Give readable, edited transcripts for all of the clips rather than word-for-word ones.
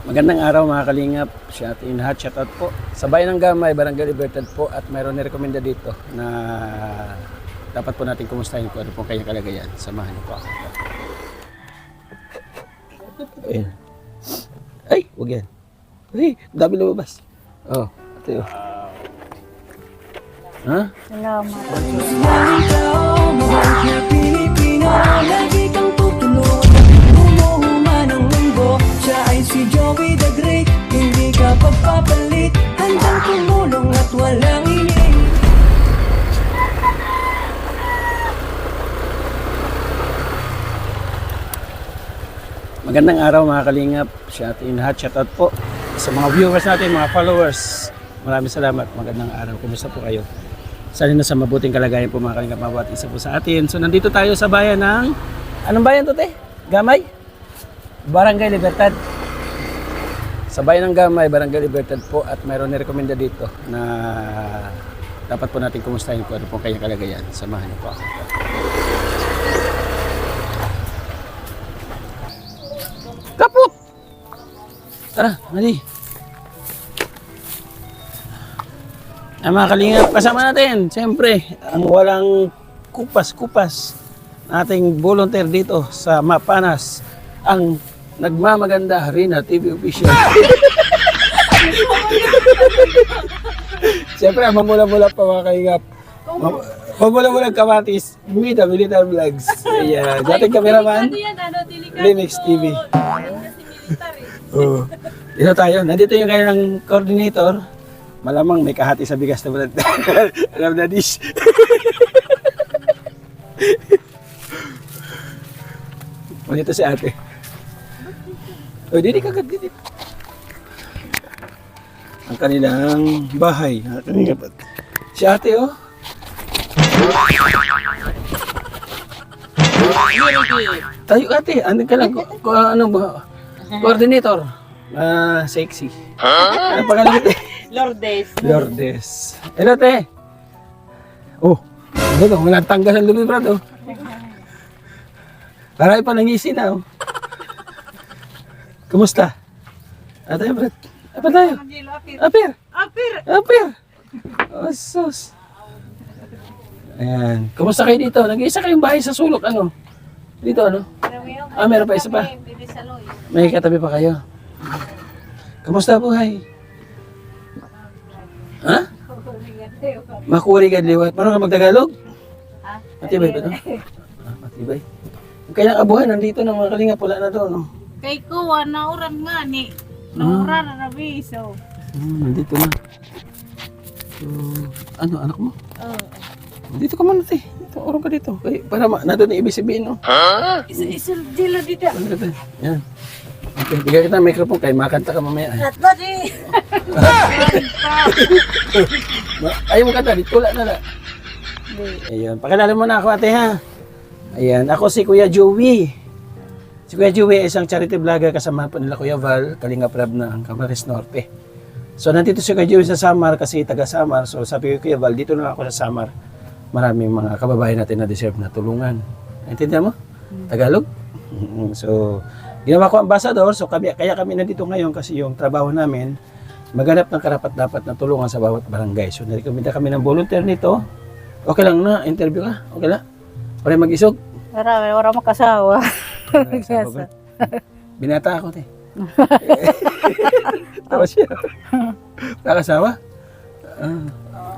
Magandang araw mga kalingap, si Ate Inhat, shoutout po. Sa Bayan ng Gamay, Barangay Libertad po at mayroon nirekomenda dito na dapat po natin kumustahin kung ano po kanyang kalagayan. Samahan niyo po ako. Ayun. Ay, huwag yan. Ay, dami lumabas. Oh, ito yun. Ha? Salamat. Lagi kang tutulog, umuhuman ang mundo. Siya ay si Joey the Great, hindi ka pagpapalit. Handang tumulong at walang ining. Magandang araw mga kalingap, si Ate Inhat, shoutout po. Sa mga viewers natin, mga followers, maraming salamat. Magandang araw, kumusta po kayo? Sana nasa mabuting kalagayan po mga kalingap, mabawat isa po sa atin. So nandito tayo sa bayan ng, anong bayan to te? Gamay? Barangay Libertad. Sa bayan ng Gamay, Barangay Libertad po at mayroon nirekomenda dito na dapat po natin kumustahin kung ano po kanyang kalagayan. Samahan niyo po ako. Kaput! Tara, mali. Ang mga kalingap, kasama natin, siyempre, ang walang kupas-kupas ating volunteer dito sa Mapanas, ang nagmamaganda Rina TV Official. Siyempre, ang mamula-mula pa mga kalingap. Mamula-mula kamatis, Mida Militar Vlogs. Ayan, dating kameraman, Linux TV. Dito tayo, nandito yung kanyang coordinator. Malamang may kahati sa bigas na brad. Alam na dish. Dito si ate. O, dito kagad dito. Ang kanilang bahay. Si ate, oh. Tayo ate, ano ka lang? Ano ba? Coordinator. Sexy. Ano pangalan ate? Lourdes. Lourdes. Hello, te. Oh, ano, walang tanggal ang lumi, brad, oh. Parang pa nangisi na, oh. Kumusta? Ate, brad. Apa tayo? Apir. Apir. Oh, sus. Ayan. Kumusta kayo dito? Nag-iisa kayong bahay sa sulok, ano? Dito, ano? Meron pa isa pa. May katabi pa kayo. Kumusta buhay? Ha? Makurigan liwat. Marunong ka magtagalog? Matibay ba ito? Matibay. Kailang abuhan, nandito ng mga kalinga pula na doon. No? Kay kuwa na oran nga ni. Naura na nabiso. Nandito na. So, ano, anak mo? Oo. Dito ka muna, te. Dito, orong ka dito. Kaya, para nandun na ibig sabihin, no? Isa dila dito. Ano ka, te? Yan. Okay, bigyan kita ng microphone kayo. Makanta ka mamaya. At ba di? Ayaw mo kanta, dito wala na. Ayun, pakilala mo na ako, ate, ha? Ayan, ako si Kuya Joey. Si Kuya Joey ay isang charity vlogger kasama po nila Kuya Val, Kalinga Prab ng Camarines Norte. So, nandito si Kuya Joey sa Samar kasi taga Samar. So, sabi ko Kuya Val, dito na ako sa Samar. Maraming mga kababayan natin na deserve na tulungan. Naintindihan mo? Tagalog? So, ginawa ko ambassador. So, kaya kami nandito ngayon kasi yung trabaho namin, maghanap ng karapat-dapat na tulungan sa bawat barangay. So, narekomenda kami ng volunteer nito. Okay lang na, interview ka? Okay lang? Para mag-isog? Wala makasawa. Binata ako, te. Tawa siya. Nakasawa?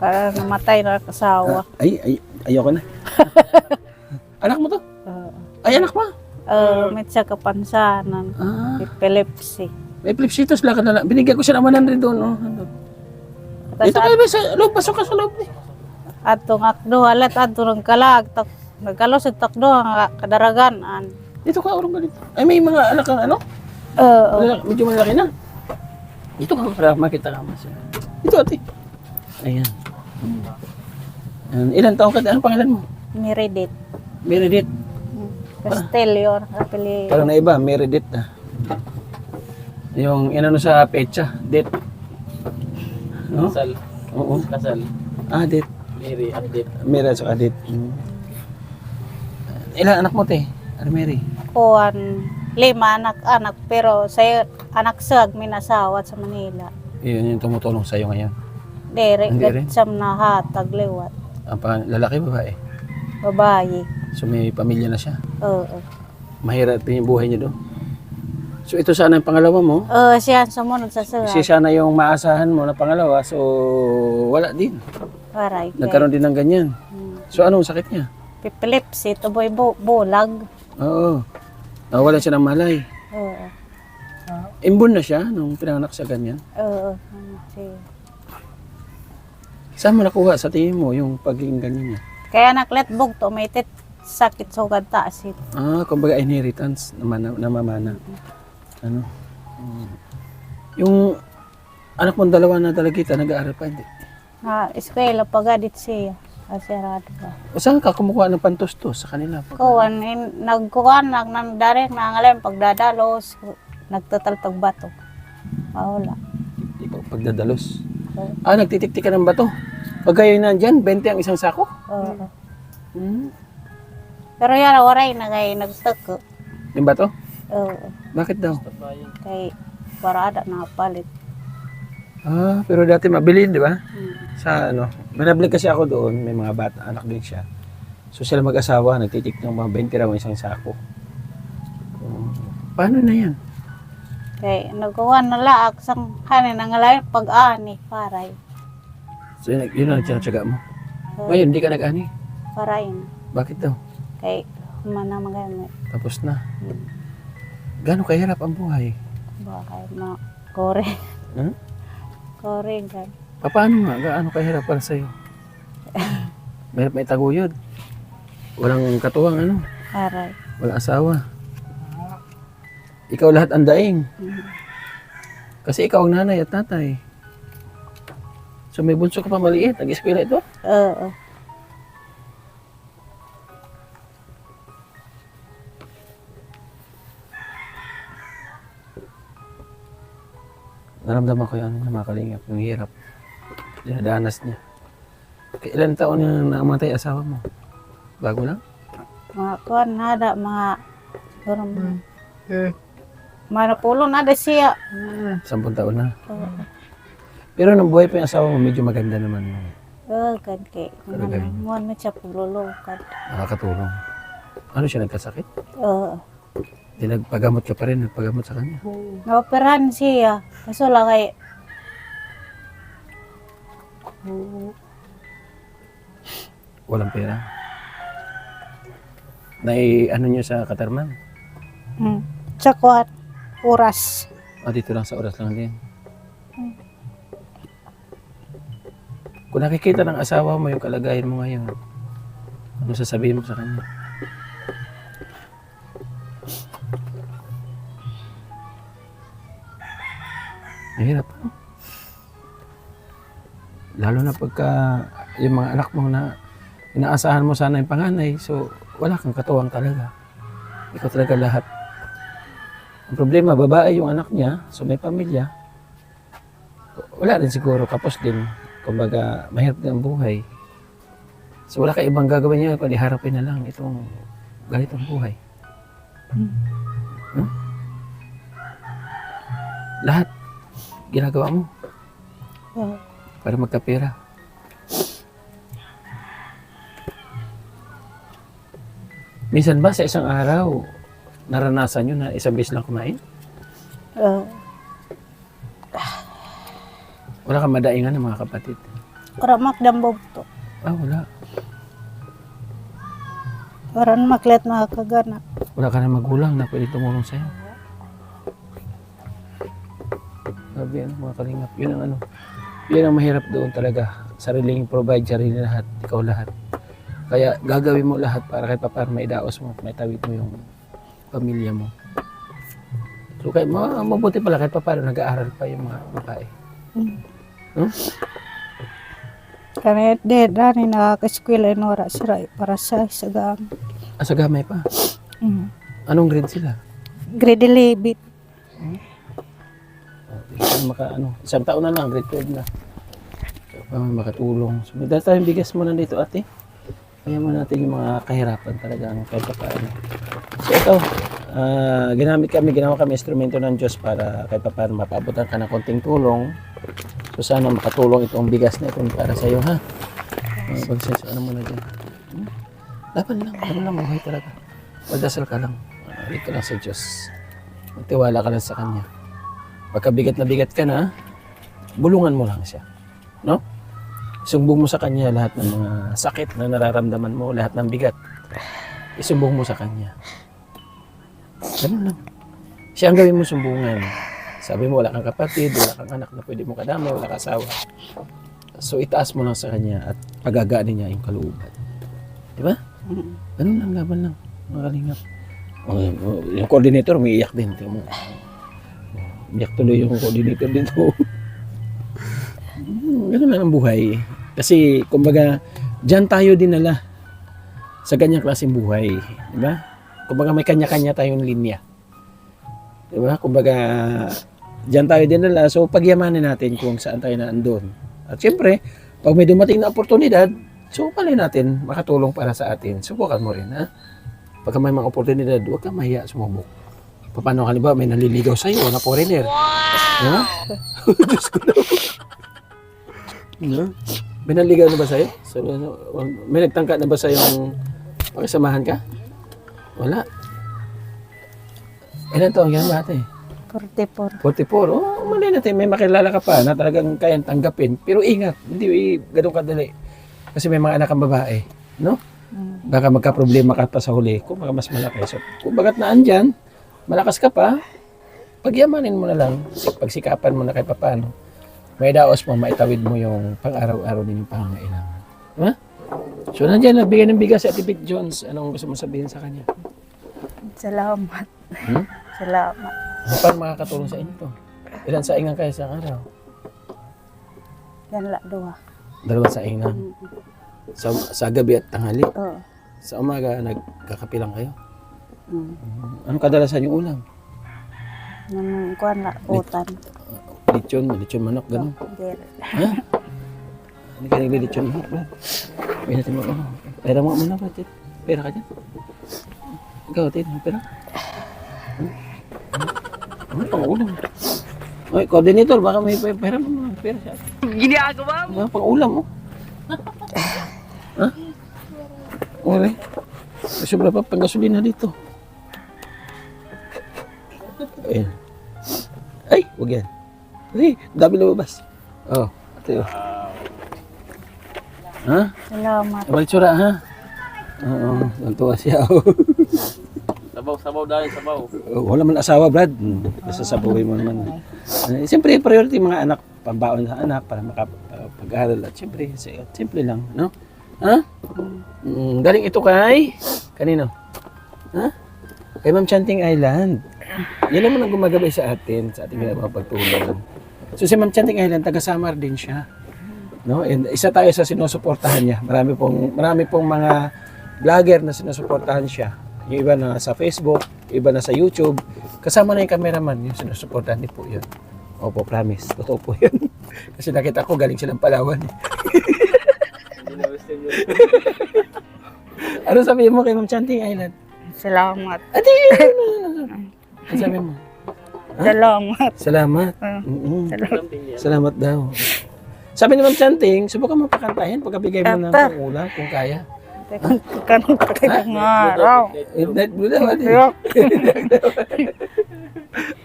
Para namatay na kasawa. Ayoko na. Anak mo to? Ay, anak mo? May siya kapansanan. Epilepsy. May plipsitos lang ka na lang. Binigyan ko siya ng 100 doon. Oh. Dito kayo ba sa loob? Pasok ka sa loob. Atong akdo, halat atong kalag. Nagkalos at takdo ang kadaragan. Dito ka, urong ka dito. Ay, may mga anak kang ano? Medyo malaki na. Dito ka para makita ka mas. Dito, ate. Ayan. Ilan taong ka? Anong pangalan mo? Meredith. Meredith. Castellior. Apeli. Parang na iba, Meredith. Yung inano sa pecha, date. No? Kasal. Oo. Kasal. Date. Mary at date. Mary at saka date. Ilan anak mo, te? Mary? Kuan. 5 anak-anak, pero sa anak sag minasawa sa Manila. Yun yung tumutulong sa'yo ngayon. Dere, Hindi rin? gatsam na hatag liwat. Ang lalaki, babae. Babayi. So may pamilya na siya. Oo. Mahirap din yung buhay niya doon. So ito sana yung pangalawa mo. Siya sumunod sa sag. Kasi sana yung maasahan mo na pangalawa. So wala din. Aray. Nagkaroon din ng ganyan. So anong sakit niya? Epilepsy, tuboy bulag. Oo. Nawalan siya ng malay. Oo. Imbun na siya nung pinanganak siya ganyan. Oo. Sige. Saan mo nakuha sa tingin mo yung pagiging ganyan niya? Kaya nakletbog to, may sakit sa ugat taasit. Kumbaga inheritance namamana. Ano? Yung anak mong dalawa na dalagita, nag-aaral pa, hindi? Eskwela, pagadit siya. Asirado ka. O saan ka kumukuha ng pantustos sa kanila? Kuwan, nagkuhan, nagdarek, nangalim, pagdadalos, nagtataltog bato. Wala. Pagdadalos. Nagtitiktik ka ng bato. Pag kayo nandyan, 20 ang isang sako? Oo. Hmm. Pero yan, waray na kay nagtako. Yung bato? Oo. Bakit daw? Kay para ada na palit. Pero dati mabili, di ba? Sa ano, manablik kasi ako doon, may mga bata, anak din siya. So sila mag-asawa, nagtitik ng mga 20 raw ang isang sako. Paano na yan? Kay nagkuhan na laak sang kanin ang lain pag-ani, paray. So yun ang tiyatsaga mo. Ngayon, hindi ka nag-ani. Paray na. Bakit daw? Kay mana magamit. Tapos na. Gano'ng kahirap ang buhay? Bakay na kore. Hmm? Kore gan. Paano nga? Gaano kahirap para sa'yo? May taguyod. Walang katuwang ano? Paray. Walang asawa. Ikaw lahat ang daing. Kasi ikaw ang nanay at tatay. So may bunso ka pa maliit. Nag-eskwela ito? Oo. Naramdaman ko yan na mga kalingap. Yung hirap. Dinadanas niya. Ilan taon na namatay asawa mo? Bago lang? Mga kuhan nada, mga gurang. Mga pulong nada siya. 10 taon na. Oo. Pero nung buhay pa yung asawa mo, medyo maganda naman. Kan kay. Kalagay. Mo na siya pululukan. Nakakatulong. Ano siya, nagkasakit? Oo. Di nagpagamot ka pa rin, nagpagamot sa kanya. Naoperahan siya. Kaso lang kay Walang pera. Ano niyo sa Katarman? Tsakuan. Oras. Dito lang sa oras lang din. Kung nakikita ng asawa mo yung kalagayan mo ngayon, ano sasabihin mo sa kanya? Mahirap, no? Lalo na pagka yung mga anak mo na inaasahan mo sana yung panganay, so wala kang katuwang talaga. Ikaw talaga lahat. Ang problema, babae yung anak niya, so may pamilya. Wala rin siguro, kapos din. Kumbaga, mahirap din ang buhay. So wala ka ibang gagawin niya, kundi harapin na lang itong ganitong buhay. No? Lahat, ginagawa mo Oo. para magkapera. Minsan ba sa isang araw, naranasan nyo na isang beses lang kumain? Oo. Wala kang madaingan ng mga kapatid. Para makdambog to. Wala. Para maklet makakagana. Wala ka na magulang na pwede tumulong sa'yo. Sabi mga kalingap, yun ang ano. Yun ang mahirap doon talaga. Sariling provide, sarili lahat, ikaw lahat. Kaya gagawin mo lahat para kahit paano maidaos mo, maitawid mo yung pamilya mo. So kahit mabuti pala kahit paano nag-aaral pa yung mga babae. No? Kaya dani nakakaskwela inora sira para sa isagam. Sa gamay pa. Anong grade sila? Grade 11. Isang taon na lang, grade 12 na. So, makatulong. So, may dahil tayong bigas muna dito, ate. Kaya mo natin yung mga kahirapan talaga, kahit pa paano. So, ito, ginawa kami instrumento ng Diyos para kahit paano mapaabutan ka ng konting tulong. So sana makatulong itong bigas na ito para sa iyo, ha? Pagsensya ano mo na dyan. Laban lang, buhay talaga. Magdasal ka lang. Dito lang sa Diyos. Magtiwala ka lang sa Kanya. Pagka bigat na bigat ka na, bulungan mo lang siya. No? Isumbong mo sa Kanya lahat ng mga sakit na nararamdaman mo, lahat ng bigat. Isumbong mo sa Kanya. Ganun lang. Siya ang gawin mo sumbungan. Sabi mo, wala kang kapatid, wala kang anak na pwede mo kadamay, wala kang asawa. So, itaas mo lang sa Kanya at pagagaanin niya yung kalooban. Di ba? Ganun lang, laban lang. Mga kalingap. Yung coordinator, umiiyak din. Tingnan mo. Umiiyak tuloy yung coordinator dito. Ganun lang ang buhay. Kasi, kumbaga, dyan tayo dinala sa ganyang klaseng buhay. Di ba? Kumbaga, may kanya-kanya tayong linya. Di ba? Kumbaga, dyan tayo dinala. So, pagyamanin natin kung saan tayo naandun. At syempre, pag may dumating na oportunidad, sukalin natin makatulong para sa atin. Subukan mo rin, ha? Pagka may mga oportunidad, huwag kang mahiya sumubok. Paano ka ba, may naliligaw sa'yo na foreigner? Ha? Diyos ko na. May naliligaw na ba sa'yo? So, may nagtangka na ba sa'yo pakisamahan ka? Wala. Ilan taong yan ba ate? 44. 44. Oh, mali natin. May makilala ka pa na talagang kayang tanggapin. Pero ingat, hindi ganun kadali. Kasi may mga anak kang babae. No? Baka magka-problema ka pa sa huli. Kung baka mas malaki. So, kung bagat na andyan, malakas ka pa, pagyamanin mo na lang. Pagsikapan mo na kahit paano. May daos mo, maitawid mo yung pang-araw-araw din yung pangangailangan. Ha? So, nandiyan, nagbigay ng bigas si Ate Vic Jones. Anong gusto mo sabihin sa kanya? Salamat. Salamat. Paano makakatulong sa inyo to? Ilan saingan kayo sa araw? Yan la, 2. 2 saingan. Sa gabi at tanghali. Oo. Sa umaga, nagkakapilang kayo. Anong kadalasan yung ulam? Nang kuan la, utan. Lechon manok, gano'n. Hindi. Ha? Hindi ka naglilechon manok, Brad. May natin mo, pera mo muna, Brad. Pera ka dyan. Ikaw, Tin, pera. Ano pang ulam? Ay, coordinator, baka may pera mo. Pera siya. Ginagawa mo? Pang ulam mo. Ha? Okay. Sobra pa, pang-gasolina dito. Ayan. Ay, huwag yan. Ay, dami lumabas. Oh, ate, oh. Ha? Salamat. Balitsura, ha? Oo, nantuwa siya. Sabaw dahil, sabaw. Wala man asawa, Brad. Basta sabawin mo naman. Siyempre, priority mga anak, pambaon sa anak para makapag-aral. At siyempre, simple lang, no? Ha? Galing ito kay? Kanino? Ha? Kay Ma'am Chanting Island. Yan naman ang gumagabay sa atin, sa ating ginagawa pagtulong. So si Ma'am Chanting Island, taga-Samar din siya. No? And isa tayo sa sinusuportahan niya. Marami pong mga vlogger na sinusuportahan siya. Yung iba na sa Facebook, iba na sa YouTube. Kasama na yung cameraman, yung sinusuportahan niya po yun. Opo, promise. Totoo po yun. Kasi nakita ko galing silang Palawan. Ano sabihin mo kay Ma'am Chanting Island? Salamat. Ate, ano sabi mo? Salamat. Salamat. Salamat. Salamat daw. Sabi ni Ma'am Chanting, subukan mo pakantahin pagkabigay mo ng pangulam kung kaya. Kanong kakitang araw. Night blue daw.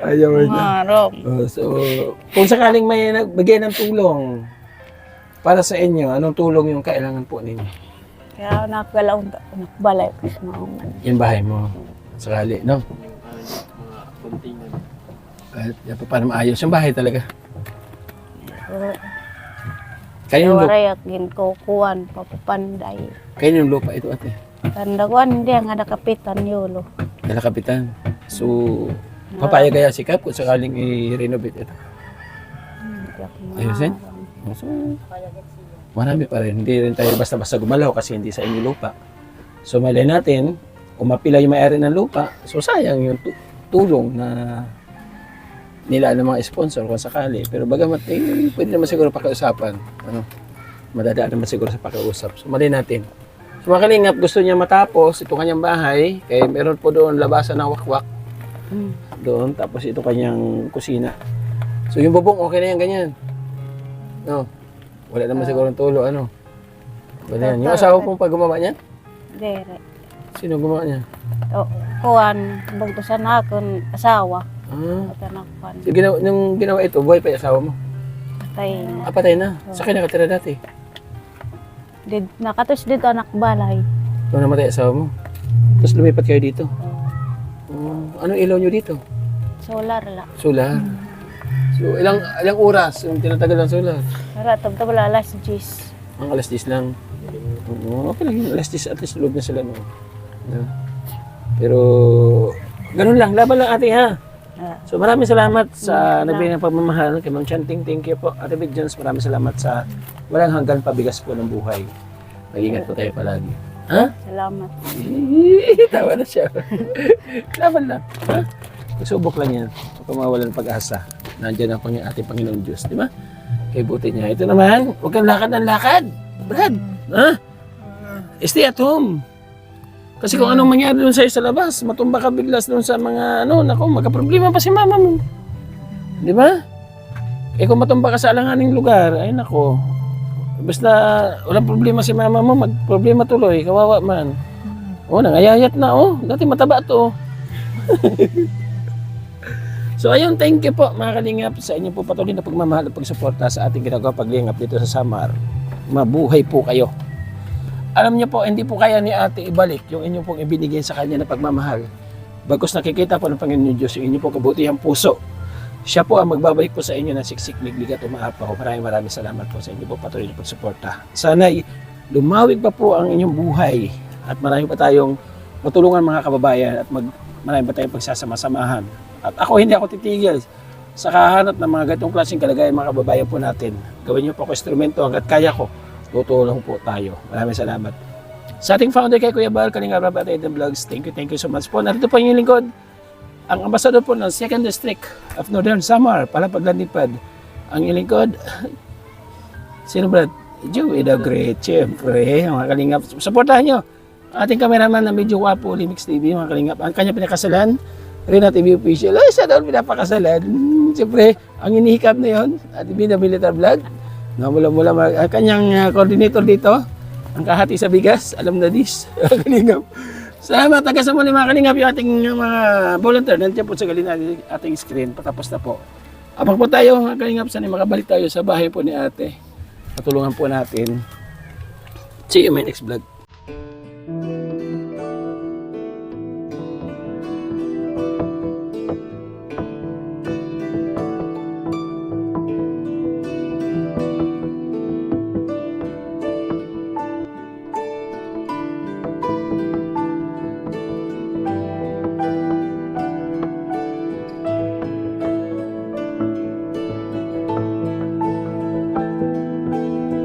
Ayaw na. Araw. So, kung sakaling may nagbigay ng tulong para sa inyo, anong tulong yung kailangan po ninyo? Kaya nakalaon nakbalay pa sa mga Yung bahay mo, sakali, no? At paano maayos yung bahay talaga? Kayo yung lupa, Waray at ginkukuan, papapanday. kayo yung lupa ito ate. Tandaguan hindi ang ada kapitan yulo. Kala kapitan. So, papayag kaya si Kap kung sakaling i-renovate ito. Ayusin? So, marami pa rin. Hindi rin tayo basta-basta gumalaw kasi hindi sa inyo lupa. So, malay natin, umapila yung may-ari ng lupa, so sayang yung tulong na nila ng mga sponsor kung sakali. Pero bagamat, pwede naman siguro pakiusapan. Ano? Madadaan naman siguro sa pakiusap. So, malay natin. So, mga kalingap, gusto niya matapos itong kanyang bahay, kaya meron po doon labasan ng wakwak. Doon, tapos ito kanyang kusina. So yung bubong, okay na yan, ganyan. No? Wala naman siguro ng tulo, ano? Wala yan. Yung asawa mo pa gumawa niyan? Dere. Sino gumawa niya? O, kuwan, bugtusan na akong asawa. Ah. At anakpan. So, nung ginawa ito, buhay pa yung asawa mo? Patay na. Patay na. Sa kanya nakatira dati. Nakatos dito anak balay. Nung namatay asawa mo. Tapos lumipat kayo dito. Anong ilaw nyo dito? Solar la. Solar. So, ilang oras yung tinatagal ng solar? Para tabtabala alas 10. Ang alas 10 lang. Oo, okay lang yun. Alas 10 at least loob na sila. No? Yeah. Pero, ganun lang. Laban lang ate ha. So maraming salamat sa nagbigay ng pagmamahal kay Ma'am Chanting. Thank you po. Ate Big Jones, maraming salamat sa walang hanggan pabigas po ng buhay. Mag-ingat po tayo palagi. Ha? Salamat. Tawa na siya. Laban lang. Ha? Isubok lang yan. Huwag kang mawalan ng pag-asa. Nandiyan ang ating Panginoon Diyos. Di ba? Kay buti niya. Ito naman, huwag kang lakad ng lakad. Brad, ha? Stay at home. Kasi kung anong mangyari doon sa'yo sa labas, matumba ka biglas doon sa mga naku, magka-problema pa si mama mo. Di ba? Eh kung matumba ka sa alanganing lugar, ay nako, basta walang problema si mama mo, mag-problema tuloy, kawawa man. Nangayayat na, dati mataba to. So ayun, thank you po mga kalingap sa inyo po patuloy na pagmamahal at pagsuporta sa ating ginagawa paglingap dito sa Samar. Mabuhay po kayo. Alam niyo po, hindi po kaya ni ate ibalik yung inyo pong ibinigay sa kanya na pagmamahal. Bagkus nakikita po ng Panginoon Diyos yung inyo pong kabutihang puso. Siya po ang magbabalik po sa inyo ng siksik, liglig at umaapaw. Maraming salamat po sa inyo po patuloy na pagsuporta. Sana lumawig pa po ang inyong buhay at marami pa tayong matulungan mga kababayan at marami pa tayong pagsasama-samahan. At hindi ako titigil sa kahanap ng mga ganitong klaseng kalagayan mga kababayan po natin. Gawin niyo po ako instrumento hanggat kaya ko. Tutulong po tayo. Maraming salamat. Sa ating founder kay Kuya Bal, Kalinga Rab at Eden Vlogs, thank you so much po. Narito po yung lingkod, ang ambasador po ng 2nd District of Northern Samar, Palapaglandipad. Ang lingkod, sino Brad? Joey the Great, siyempre, mga kalingap. Supportahan nyo ating cameraman na medyo wapo, Limix TV, mga kalingap. Ang kanya pinakasalan, Rina TV Official. Ay, sa doon pinapakasalan. Siyempre, ang inihikap na yun, at Binabilitar Vlog. Mula ang kanyang coordinator dito, ang kahati sa bigas, alam na dis. Kalingap. Salamat, taga sa muli mga kalingap, yung ating mga volunteer. Nandiyan po sa galin ating screen, patapos na po. Abang po tayo mga kalingap, sana makabalik tayo sa bahay po ni ate. Patulungan po natin. See you in my next vlog.